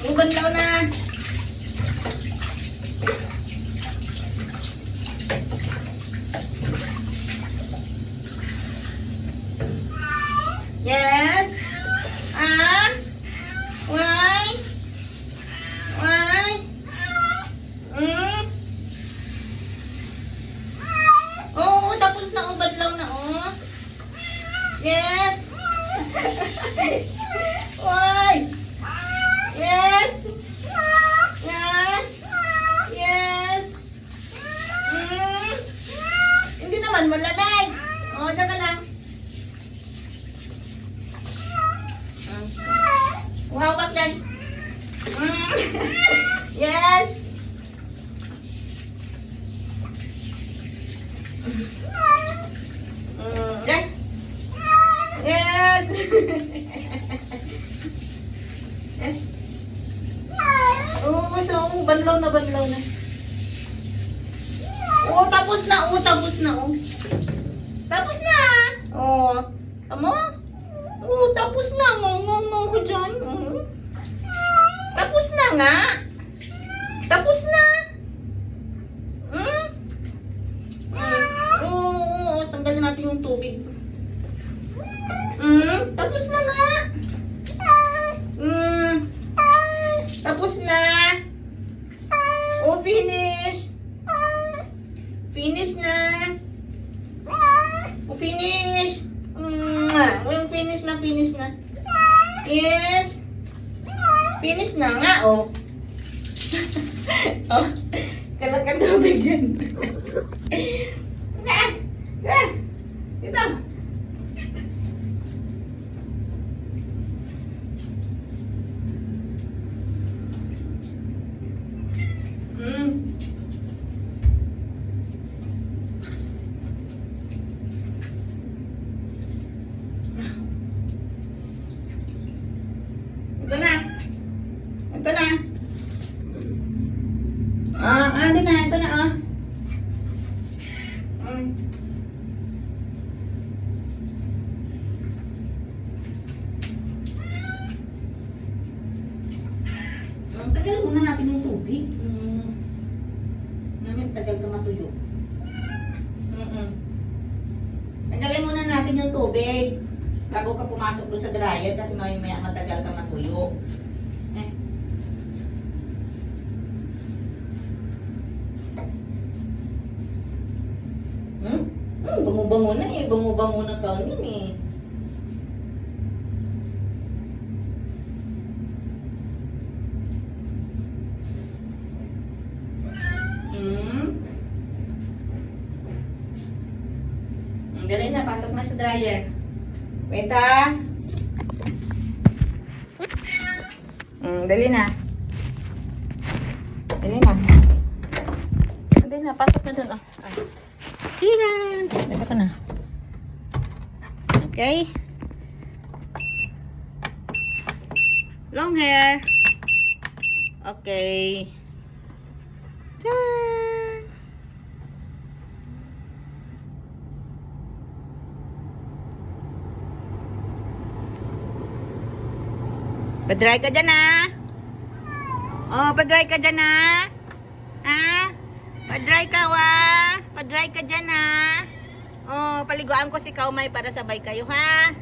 Ubanlaw na. Yes. Ah. Why? Why? Oh, tapos na ubanlaw na oh. Yes. Why? Yes. Yes. Yes. Hindi naman malamig. Oh, dyan ka lang. Hawak dyan. Yes. Yes. Yes. Oh, so banlaw na. Oh, tapos na. Oh, tapos na. Oh. Tapos na. Oh. Tama? Oh, tapos na. Ngong ko dyan. Oh. Tapos na nga. Tapos na. Oh, tanggalin natin yung tubig. Tapos na nga. Tapos na. Oh, finish. Finish na. Oh, finish. Oh, finish na. Yes. Finish na nga, oh. Oh, kalat ka tubig dyan. Ito. Ito na. Ito na. Ito na, ah. Tagal muna natin yung tubig. Tagal ka matuyo. Tagalin muna natin yung tubig bago ka pumasok doon sa dryer kasi maya matagal ka matuyo. Bango-bango na eh. Bango-bango na kaunin eh. Dali na, pasok na sa dryer. Wait ha. Dali na. Dali na, pasok na doon. Hiran! Dito ka na. Okay. Long hair. Okay. Tadaan! Pa-dry ka dyan ah. Oh, pa-dry ka dyan ah. Ha? Pa-dry ka wa. Pa-dry ka dyan ah. Oh, paliguan ko si Kaumay para sabay kayo ha.